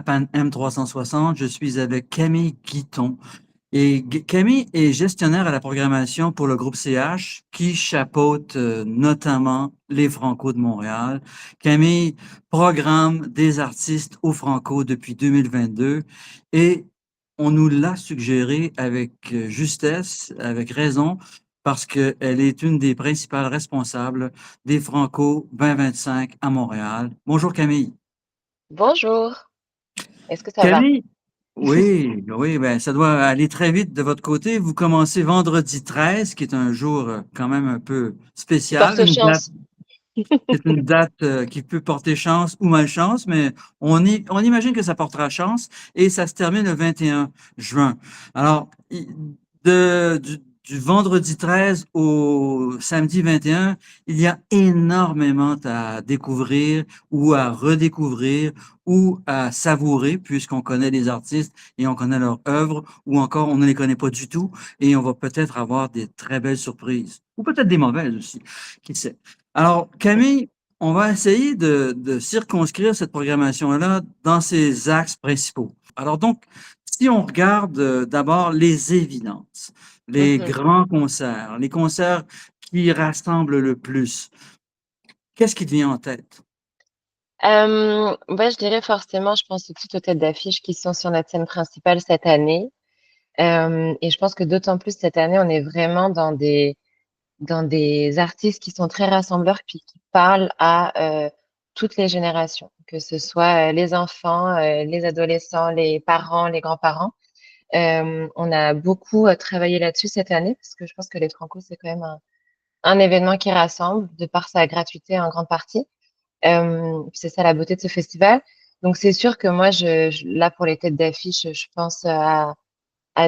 Pan M360. Je suis avec Camille Guiton. Et Camille est gestionnaire à la programmation pour le groupe CH qui chapeaute notamment les Franco de Montréal. Camille programme des artistes au Franco depuis 2022 et on nous l'a suggéré avec justesse, avec raison, parce qu'elle est une des principales responsables des Franco 2025 à Montréal. Bonjour Camille. Bonjour, est-ce que ça va? Camille, oui, oui, ben, ça doit aller très vite de votre côté. Vous commencez vendredi 13, qui est un jour quand même un peu Qui spécial, porte chance. c'est une date qui peut porter chance ou malchance, mais on imagine que ça portera chance et ça se termine le 21 juin. Alors, du vendredi 13 au samedi 21, il y a énormément à découvrir ou à redécouvrir ou à savourer puisqu'on connaît les artistes et on connaît leur œuvre ou encore on ne les connaît pas du tout et on va peut-être avoir des très belles surprises ou peut-être des mauvaises aussi, qui sait. Alors, Camille, on va essayer de circonscrire cette programmation-là dans ses axes principaux. Alors donc, si on regarde d'abord les évidences, les Mhm. grands concerts, les concerts qui rassemblent le plus, qu'est-ce qui te vient en tête? Ouais, je dirais forcément, je pense tout de suite aux têtes d'affiche qui sont sur notre scène principale cette année. Et je pense que d'autant plus cette année, on est vraiment dans des artistes qui sont très rassembleurs puis qui parlent à toutes les générations, que ce soit les enfants, les adolescents, les parents, les grands-parents. On a beaucoup travaillé là-dessus cette année parce que je pense que les Franco, c'est quand même un événement qui rassemble de par sa gratuité en grande partie. C'est ça la beauté de ce festival. Donc c'est sûr que moi, là pour les têtes d'affiche, je pense à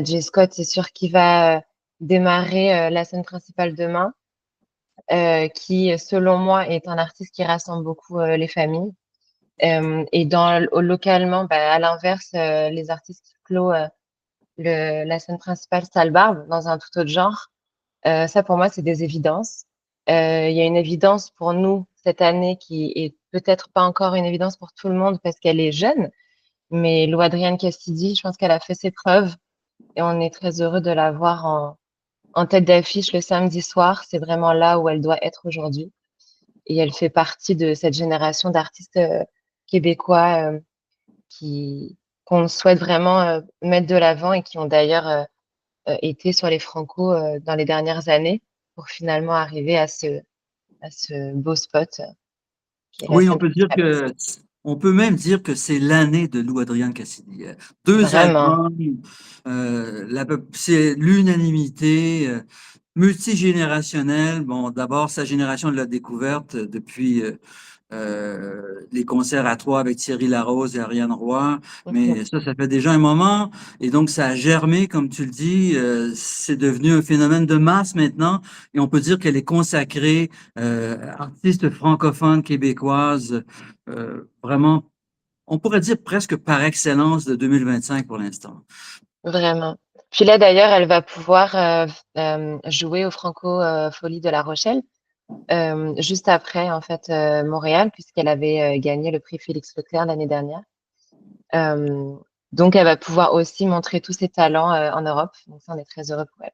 Jay Scott, c'est sûr qu'il va démarrer la scène principale demain, qui selon moi est un artiste qui rassemble beaucoup les familles. Et localement, bah, à l'inverse, les artistes qui clôt la scène principale, Salle Barbe, dans un tout autre genre. Ça, pour moi, c'est des évidences. Il y a une évidence pour nous cette année qui est peut-être pas encore une évidence pour tout le monde parce qu'elle est jeune, mais Lou Adrienne Cassidy, je pense qu'elle a fait ses preuves et on est très heureux de la voir en tête d'affiche le samedi soir. C'est vraiment là où elle doit être aujourd'hui. Et elle fait partie de cette génération d'artistes québécois qui qu'on souhaite vraiment mettre de l'avant et qui ont d'ailleurs été sur les Franco dans les dernières années pour finalement arriver à ce beau spot qui est la Oui, scène principale. on peut même dire que c'est l'année de Lou Adrian Cassidy. Deux Vraiment, albums, c'est l'unanimité, multigénérationnelle. Bon, d'abord, sa génération de la découverte depuis les concerts à trois avec Thierry Larose et Ariane Roy, mhm, mais ça fait déjà un moment, et donc ça a germé, comme tu le dis, c'est devenu un phénomène de masse maintenant, et on peut dire qu'elle est consacrée artiste francophone québécoise, vraiment, on pourrait dire presque par excellence de 2025 pour l'instant. vraiment. Puis là d'ailleurs, elle va pouvoir jouer au Franco Folie de La Rochelle juste après en fait Montréal puisqu'elle avait gagné le prix Félix Leclerc l'année dernière. Euh, donc elle va pouvoir aussi montrer tous ses talents en Europe. Donc ça, on est très heureux pour elle.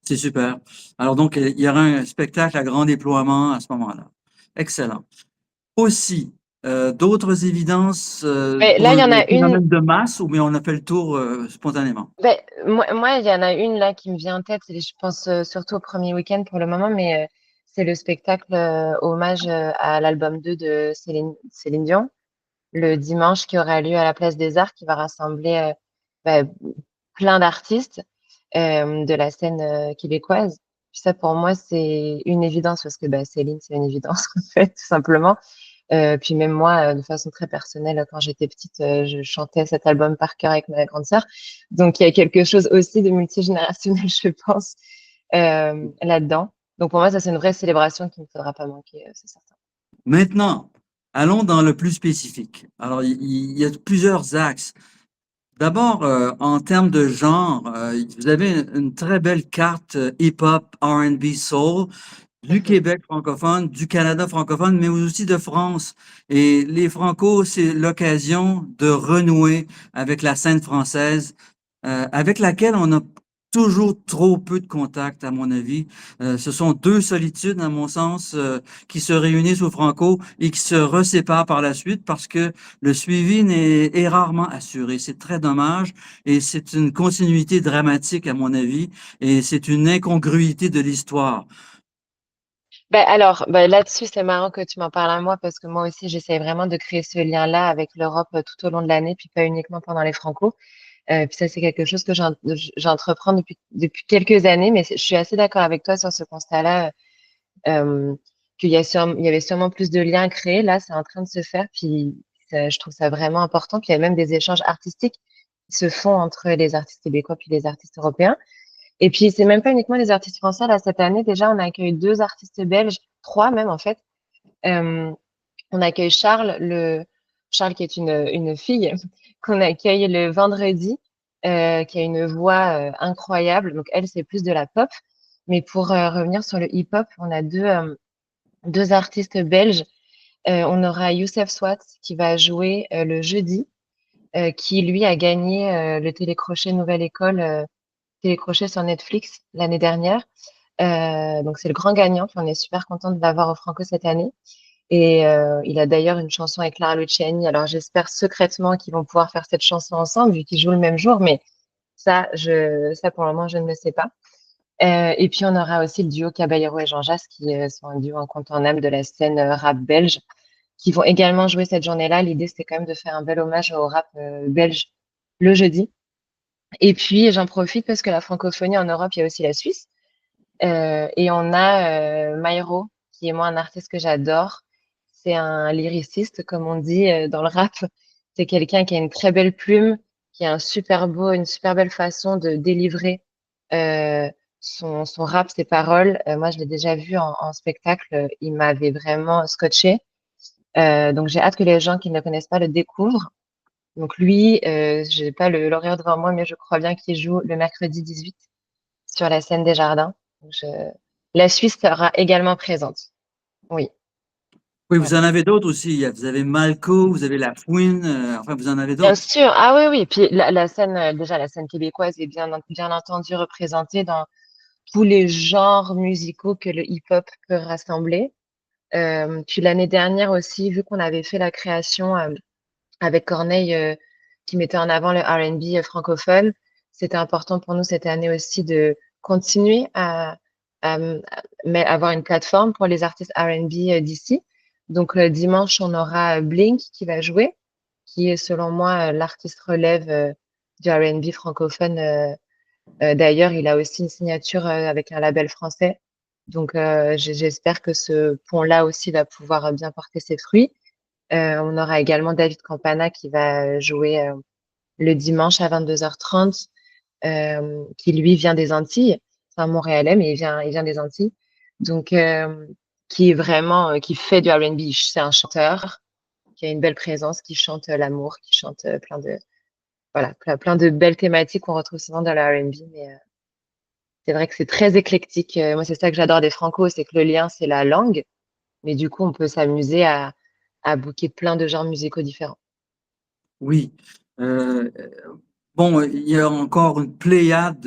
C'est super. Alors donc, il y aura un spectacle à grand déploiement à ce moment-là. Excellent. Aussi, d'autres évidences Mais pour là, il y en le a une. phénomène de masse ou bien on a fait le tour spontanément? Ben, moi, il y en a une là qui me vient en tête. Et je pense surtout au premier week-end pour le moment, mais c'est le spectacle hommage à l'album 2 de Céline Dion, le dimanche qui aura lieu à la Place des Arts, qui va rassembler bah, plein d'artistes de la scène québécoise. Puis ça, pour moi, c'est une évidence parce que bah, Céline, c'est une évidence en fait, tout simplement. Puis même moi, de façon très personnelle, quand j'étais petite, je chantais cet album par cœur avec ma grande sœur. Donc il y a quelque chose aussi de multigénérationnel, je pense, là-dedans. Donc pour moi, ça c'est une vraie célébration qu'il ne faudra pas manquer, c'est certain. Maintenant, allons dans le plus spécifique. Alors, il y a plusieurs axes. D'abord, en termes de genre, vous avez une très belle carte hip-hop, R&B, soul du Québec francophone, du Canada francophone, mais aussi de France. Et les Franco, c'est l'occasion de renouer avec la scène française, avec laquelle on a toujours trop peu de contact, à mon avis. Ce sont deux solitudes, à mon sens, qui se réunissent au Franco et qui se reséparent par la suite parce que le suivi est rarement assuré. C'est très dommage et c'est une continuité dramatique, à mon avis, et c'est une incongruité de l'histoire. Alors, là-dessus, c'est marrant que tu m'en parles à moi parce que moi aussi, j'essaie vraiment de créer ce lien-là avec l'Europe tout au long de l'année, puis pas uniquement pendant les Franco. Puis ça, c'est quelque chose que j'entreprends depuis quelques années, mais je suis assez d'accord avec toi sur ce constat-là, euh, il y avait sûrement plus de liens à créer. Là, c'est en train de se faire, puis je trouve ça vraiment important. Puis il y a même des échanges artistiques qui se font entre les artistes québécois puis les artistes européens. Et puis, c'est même pas uniquement les artistes français. Là, cette année, déjà, on accueille deux artistes belges, trois même, en fait. Euh, on accueille Charles qui est une fille, qu'on accueille le vendredi, qui a une voix incroyable. Donc, elle, c'est plus de la pop. Mais pour revenir sur le hip-hop, on a deux artistes belges. On aura Youssef Swat qui va jouer le jeudi, qui, lui, a gagné le télécrochet Nouvelle École, télécrochet sur Netflix l'année dernière. Donc, c'est le grand gagnant. Puis on est super content de l'avoir au Franco cette année. Et il a d'ailleurs une chanson avec Clara Luciani. Alors j'espère secrètement qu'ils vont pouvoir faire cette chanson ensemble vu qu'ils jouent le même jour, mais ça pour le moment je ne le sais pas. Et puis on aura aussi le duo Caballero et Jean Jass qui sont un duo incontournable de la scène rap belge, qui vont également jouer cette journée-là. L'idée c'était quand même de faire un bel hommage au rap belge le jeudi. Et puis j'en profite parce que la francophonie en Europe, il y a aussi la Suisse. Et on a Maïro, qui est moi un artiste que j'adore. C'est un lyriciste, comme on dit dans le rap. C'est quelqu'un qui a une très belle plume, qui a une super belle façon de délivrer euh, son rap, ses paroles. Moi, je l'ai déjà vu en spectacle. Il m'avait vraiment scotché. Donc, j'ai hâte que les gens qui ne le connaissent pas le découvrent. Donc, lui, j'ai pas l'horaire devant moi, mais je crois bien qu'il joue le mercredi 18 sur la scène des Jardins. Donc, la Suisse sera également présente. Oui, Oui, vous en voilà. avez d'autres aussi. Vous avez Malco, vous avez La Fouine, enfin, vous en avez Bien d'autres. sûr. Ah oui, oui. Puis la scène, déjà, la scène québécoise est bien entendu représentée dans tous les genres musicaux que le hip-hop peut rassembler. Puis l'année dernière aussi, vu qu'on avait fait la création avec Corneille qui mettait en avant le R&B francophone, c'était important pour nous cette année aussi de continuer mais avoir une plateforme pour les artistes R&B d'ici. Donc dimanche, on aura Blink qui va jouer, qui est selon moi l'artiste relève du R&B francophone. D'ailleurs, il a aussi une signature avec un label français. Donc j'espère que ce pont-là aussi va pouvoir bien porter ses fruits. On aura également David Campana qui va jouer le dimanche à 22h30, qui lui vient des Antilles. C'est un Montréalais, mais il vient des Antilles. Donc, qui est vraiment, qui fait du R&B. C'est un chanteur qui a une belle présence, qui chante l'amour, qui chante voilà, plein de belles thématiques qu'on retrouve souvent dans le R&B. Mais c'est vrai que c'est très éclectique. Moi, c'est ça que j'adore des Franco, c'est que le lien, c'est la langue. Mais du coup, on peut s'amuser à booker plein de genres musicaux différents. Oui. Euh, bon, il y a encore une pléiade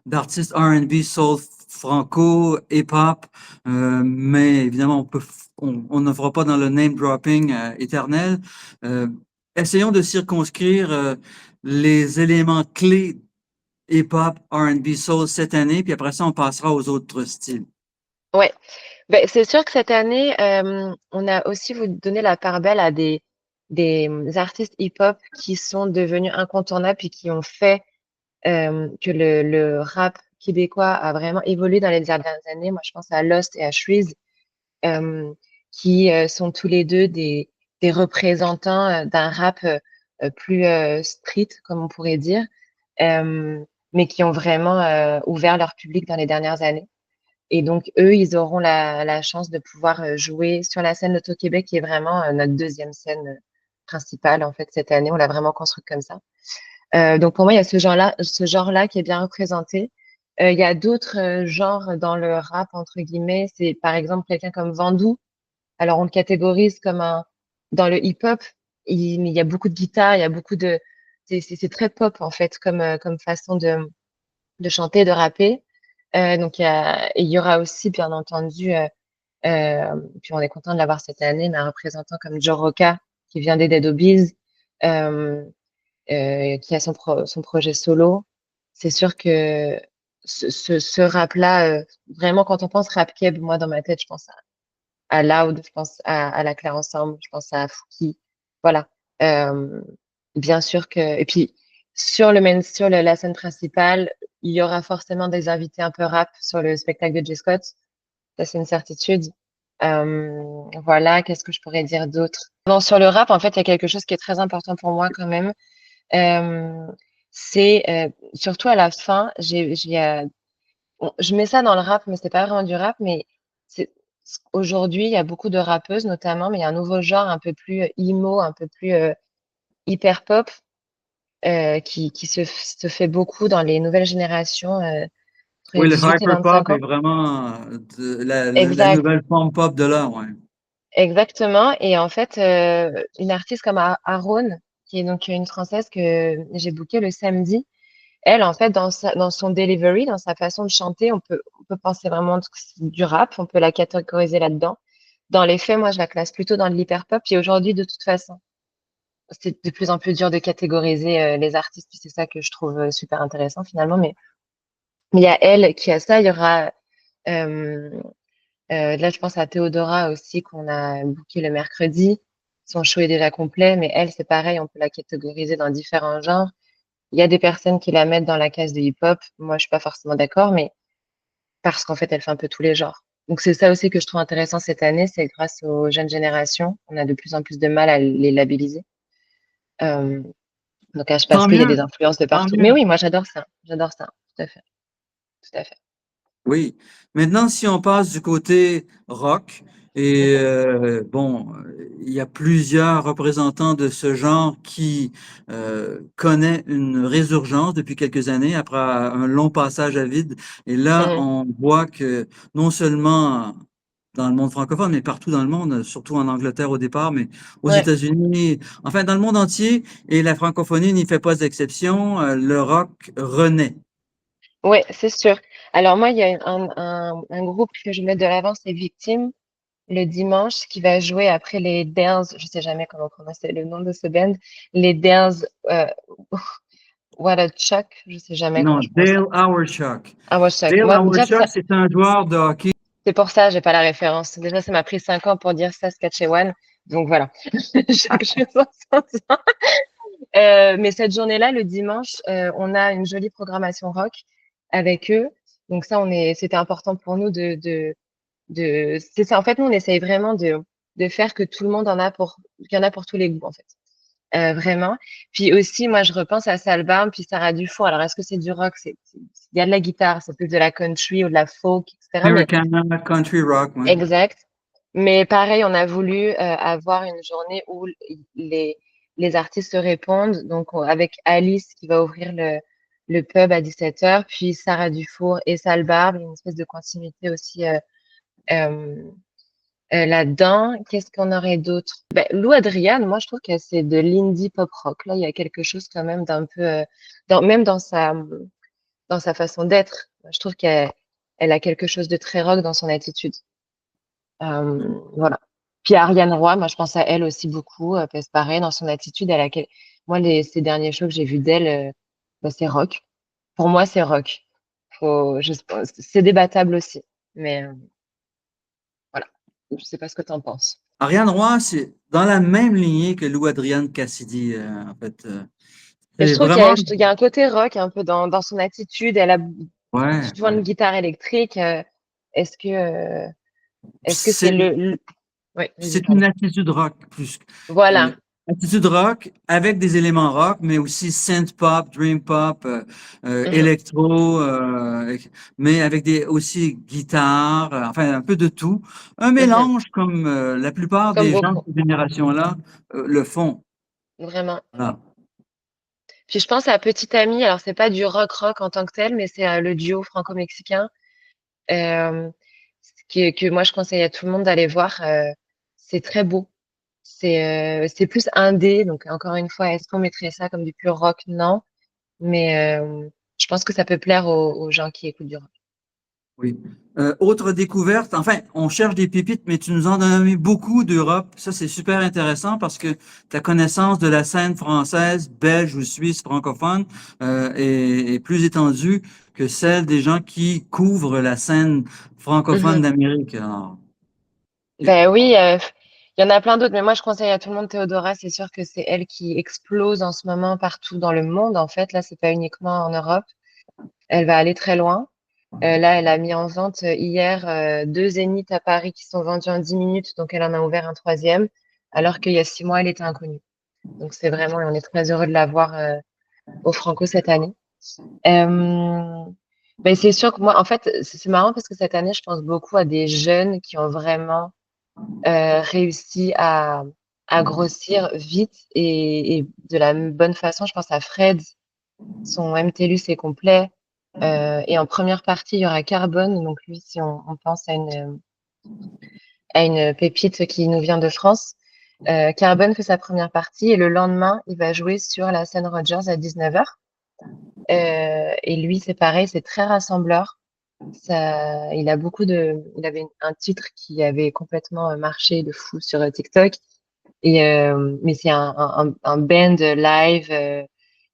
d'artistes R&B, soul, franco, hip-hop, mais évidemment, on ne fera pas dans le name dropping éternel. Euh, Essayons de circonscrire les éléments clés hip-hop, R&B, soul cette année, puis après ça, on passera aux autres styles. Ouais, c'est sûr que cette année, on a aussi voulu donner la part belle à des artistes hip-hop qui sont devenus incontournables et qui ont fait que le rap québécois a vraiment évolué dans les dernières années. Moi, je pense à Lost et à Shreeze, euh, qui sont tous les deux des représentants d'un rap plus street, comme on pourrait dire, euh, mais qui ont vraiment ouvert leur public dans les dernières années. Et donc, eux, ils auront la chance de pouvoir jouer sur la scène d'Auto-Québec, qui est vraiment notre deuxième scène principale, en fait, cette année. On l'a vraiment construite comme ça. Donc, pour moi, il y a ce genre-là qui est bien représenté. Il y a d'autres genres dans le rap, entre guillemets. C'est par exemple quelqu'un comme Vandou. Alors, on le catégorise comme un, dans le hip-hop, il y a beaucoup de guitare, il y a beaucoup de, c'est très pop, en fait, comme façon de chanter, de rapper. Donc, il y aura aussi, bien entendu, puis on est content de l'avoir cette année, mais un représentant comme Joe Rocca, qui vient des Dead Obies, euh, qui a son projet solo. C'est sûr que ce rap-là, vraiment, quand on pense rap keb, moi, dans ma tête, je pense à Loud, je pense à La Claire Ensemble, je pense à Fouki. Voilà. Euh, Bien sûr que, et puis, la scène principale, il y aura forcément des invités un peu rap sur le spectacle de J. Scott. Ça, c'est une certitude. Voilà. Qu'est-ce que je pourrais dire d'autre? Bon, sur le rap, en fait, il y a quelque chose qui est très important pour moi quand même. Euh, c'est surtout à la fin, bon, je mets ça dans le rap, mais c'est pas vraiment du rap, mais c'est aujourd'hui, il y a beaucoup de rappeuses notamment, mais il y a un nouveau genre un peu plus emo, un peu plus hyper pop qui se fait beaucoup dans les nouvelles générations entre Oui, le 18 et 25 hyperpop est ans. vraiment la Exact, nouvelle forme pop de l'heure, ouais. exactement. Et en fait, une artiste comme Aaron, qui est donc une Française que j'ai bookée le samedi, elle, en fait, dans son delivery, dans sa façon de chanter, on peut penser vraiment que c'est du rap, on peut la catégoriser là-dedans. Dans les faits, moi, je la classe plutôt dans de l'hyperpop. Et aujourd'hui, de toute façon, c'est de plus en plus dur de catégoriser les artistes. Puis c'est ça que je trouve super intéressant finalement. Mais il y a elle qui a ça. Il y aura, euh, là, je pense à Théodora aussi, qu'on a booké le mercredi. Son show est déjà complet, mais elle, c'est pareil, on peut la catégoriser dans différents genres. Il y a des personnes qui la mettent dans la case de hip-hop. Moi, je suis pas forcément d'accord, mais parce qu'en fait, elle fait un peu tous les genres. Donc, c'est ça aussi que je trouve intéressant cette année, c'est grâce aux jeunes générations, on a de plus en plus de mal à les labelliser. Euh, donc, parce Tant qu'il y a mieux, des influences de tant partout. Mais mieux. oui, moi, j'adore ça, tout à fait, tout à fait. Oui. Maintenant, si on passe du côté rock, et Mhm. bon, il y a plusieurs représentants de ce genre qui connaît une résurgence depuis quelques années après un long passage à vide. Et là, Mhm. on voit que non seulement dans le monde francophone, mais partout dans le monde, surtout en Angleterre au départ, mais aux Ouais, États-Unis, enfin dans le monde entier, et la francophonie n'y fait pas d'exception, le rock renaît. ouais, c'est sûr. Alors, moi, il y a un groupe que je mets de l'avant, c'est Victime, le dimanche, qui va jouer après les Dales, je sais jamais comment prononcer le nom de ce band, les Dales, What a Chuck, je sais jamais comment Non, je prononce ça. Dale Hawerchuk. Ah, What a Chuck. Dale Moi, déjà, Hawerchuk, c'est un joueur de hockey. c'est pour ça, j'ai pas la référence. Déjà, ça m'a pris 5 ans pour dire Saskatchewan. Donc voilà. Chaque chose en son temps. Mais cette journée-là, le dimanche, on a une jolie programmation rock avec eux. Donc ça, c'était important pour nous c'est ça. En fait, nous, on essaye vraiment de faire que tout le monde qu'il y en a pour tous les goûts, en fait. Vraiment. Puis aussi, moi, je repense à Salbarm, puis Sarah Dufour. Alors, est-ce que c'est du rock? Il y a de la guitare, c'est plus de la country ou de la folk, etc. Mais Americana, country rock, ouais. exact. Mais pareil, on a voulu avoir une journée où les, les artistes se répondent. Donc, avec Alice qui va ouvrir le pub à 17h, puis Sarah Dufour et Sal Barbe, une espèce de continuité aussi euh, là-dedans. Qu'est-ce qu'on aurait d'autre? Ben, Lou Adriane, moi, je trouve que c'est de l'indie pop rock. Là, il y a quelque chose quand même d'un peu, même dans sa façon d'être. Je trouve elle a quelque chose de très rock dans son attitude. Voilà. Puis Ariane Roy, moi je pense à elle aussi beaucoup, parce que pareil, dans son attitude, moi ces derniers shows que j'ai vus d'elle, bah, c'est rock. Pour moi, c'est rock. C'est débattable aussi. Mais voilà. Je sais pas ce que tu en penses. Ariane Roy, c'est dans la même lignée que Lou Adrienne Cassidy, en fait. Mais je C'est trouve vraiment, qu'il y a un côté rock un peu dans son attitude. Elle a ouais, souvent ouais. une guitare électrique. Est-ce que est-ce que c'est C'est Ouais, vas-y, c'est une pardon. attitude rock plus. Voilà. euh, Attitude rock avec des éléments rock, mais aussi synth pop, dream pop, Mhm, électro, mais avec des aussi guitare, enfin un peu de tout. Un mhm. mélange comme la plupart Comme des gens de beaucoup, cette génération-là le font. vraiment. Voilà. Puis je pense à Petit Ami, alors c'est pas du rock en tant que tel, mais c'est le duo franco-mexicain euh, que moi je conseille à tout le monde d'aller voir. C'est très beau. C'est plus indé, donc encore une fois, est-ce qu'on mettrait ça comme du pur rock? Non, mais je pense que ça peut plaire aux gens qui écoutent du rock. Oui. Autre découverte, enfin, on cherche des pépites, mais tu nous en as nommé beaucoup d'Europe. Ça, c'est super intéressant parce que ta connaissance de la scène française, belge ou suisse francophone est plus étendue que celle des gens qui couvrent la scène francophone Mhm. d'Amérique. Alors, Ben oui, il y en a plein d'autres, mais moi je conseille à tout le monde Théodora. C'est sûr que c'est elle qui explose en ce moment partout dans le monde. En fait, là, c'est pas uniquement en Europe. Elle va aller très loin. Là, elle a mis en vente hier deux zéniths à Paris qui sont vendus en 10 minutes, donc elle en a ouvert un troisième, alors qu'il y a 6 mois, elle était inconnue. Donc c'est vraiment, on est très heureux de la voir au Franco cette année. Euh, ben c'est sûr que moi, en fait, c'est marrant parce que cette année, je pense beaucoup à des jeunes qui ont vraiment réussi à grossir vite et de la bonne façon. Je pense à Fred, son MTLUS est complet. Et en première partie, il y aura Carbone. Donc lui, si on pense à une pépite qui nous vient de France, Carbone fait sa première partie et le lendemain, il va jouer sur la scène Rogers à 19h. Et lui, c'est pareil, c'est très rassembleur. Ça, il avait un titre qui avait complètement marché de fou sur TikTok. Mais c'est un band live.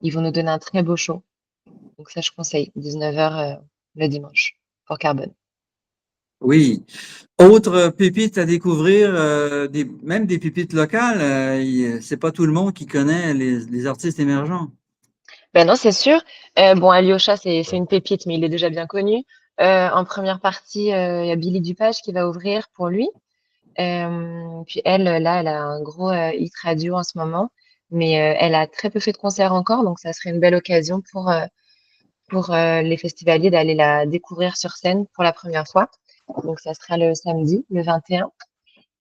Ils vont nous donner un très beau show. Donc ça, je conseille. 19h le dimanche pour Carbone. oui. Autre pépite à découvrir, même des pépites locales, c'est pas tout le monde qui connaît les artistes émergents. Ben non, c'est sûr. Bon, Alyosha, c'est une pépite, mais il est déjà bien connu. En première partie, il y a Billy Dupage qui va ouvrir pour lui. Puis elle, là, elle a un gros hit radio en ce moment, mais elle a très peu fait de concerts encore, donc ça serait une belle occasion pour les festivaliers d'aller la découvrir sur scène pour la première fois. Donc ça sera le samedi, le 21.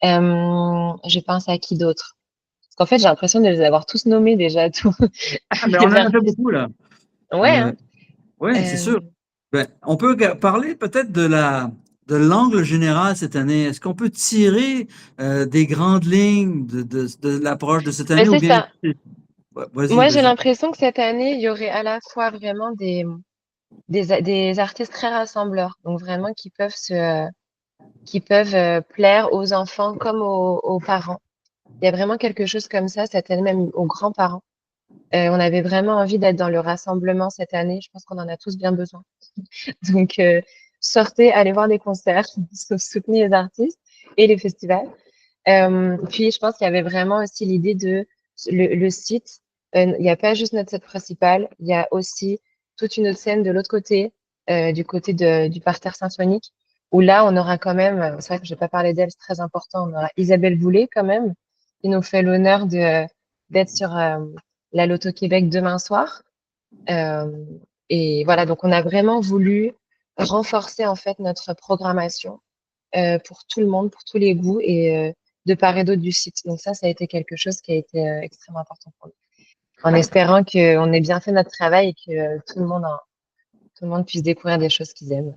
Je pense à qui d'autre? Parce qu'en fait, j'ai l'impression de les avoir tous nommés déjà, tous Ah, mais on les en a fait artistes. beaucoup, là. Ouais, Euh, hein. oui, c'est sûr. Euh, Ben, on peut parler peut-être de l'angle général cette année. Est-ce qu'on peut tirer des grandes lignes de l'approche de cette mais année ou c'est bien... ça. Ouais, vas-y, Moi, j'ai vas-y. l'impression que cette année, il y aurait à la fois vraiment des artistes très rassembleurs, donc vraiment qui peuvent plaire aux enfants comme aux parents. Il y a vraiment quelque chose comme ça cette année, même aux grands-parents. On avait vraiment envie d'être dans le rassemblement cette année. Je pense qu'on en a tous bien besoin. Donc, sortez, allez voir des concerts, soutenez les artistes et les festivals. Puis, je pense qu'il y avait vraiment aussi l'idée de le site. Il n'y a pas juste notre scène principale, il y a aussi toute une autre scène de l'autre côté, du côté du parterre symphonique, où là, on aura quand même, c'est vrai que je n'ai pas parlé d'elle, c'est très important, on aura Isabelle Boulay quand même, qui nous fait l'honneur d'être sur la Loto Québec demain soir. Euh, et voilà, donc on a vraiment voulu renforcer en fait notre programmation pour tout le monde, pour tous les goûts et de part et d'autre du site. Donc ça a été quelque chose qui a été extrêmement important pour nous. En espérant qu'on ait bien fait notre travail et que tout le monde puisse découvrir des choses qu'ils aiment.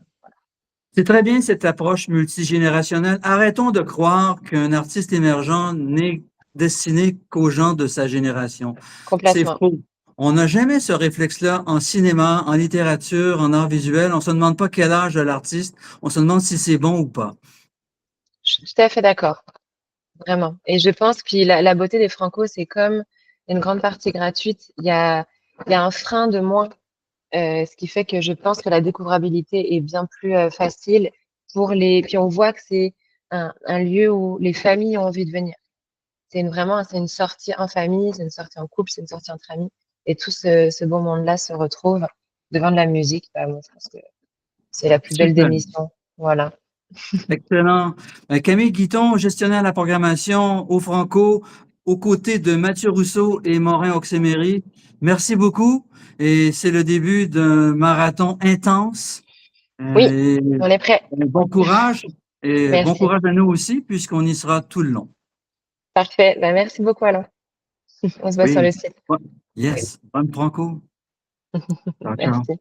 C'est très bien cette approche multigénérationnelle. Arrêtons de croire qu'un artiste émergent n'est destiné qu'aux gens de sa génération. C'est Complètement. faux. On n'a jamais ce réflexe-là en cinéma, en littérature, en art visuel. On se demande pas quel âge a l'artiste. On se demande si c'est bon ou pas. Je suis tout à fait d'accord, vraiment. Et je pense que la beauté des Franco, c'est comme une grande partie gratuite, il y a un frein de moins. Ce qui fait que je pense que la découvrabilité est bien plus facile pour les. Puis on voit que c'est un lieu où les familles ont envie de venir. Vraiment, c'est une sortie en famille, c'est une sortie en couple, c'est une sortie entre amis. Et tout ce beau monde-là se retrouve devant de la musique. Bah, moi, je pense que c'est la plus belle des Super. missions. Voilà. Excellent. Camille Guiton, gestionnaire de la programmation au Franco, aux côtés de Mathieu Rousseau et Morin Oxemery. Merci beaucoup. Et c'est le début d'un marathon intense. Oui, Et on est prêt. bon courage et bon Merci. courage à nous aussi, puisqu'on y sera tout le long. Parfait. Bah, merci beaucoup, Alain. On se voit sur Oui. le site. Oui, Yes, bonne Franco. Ciao, ciao. merci.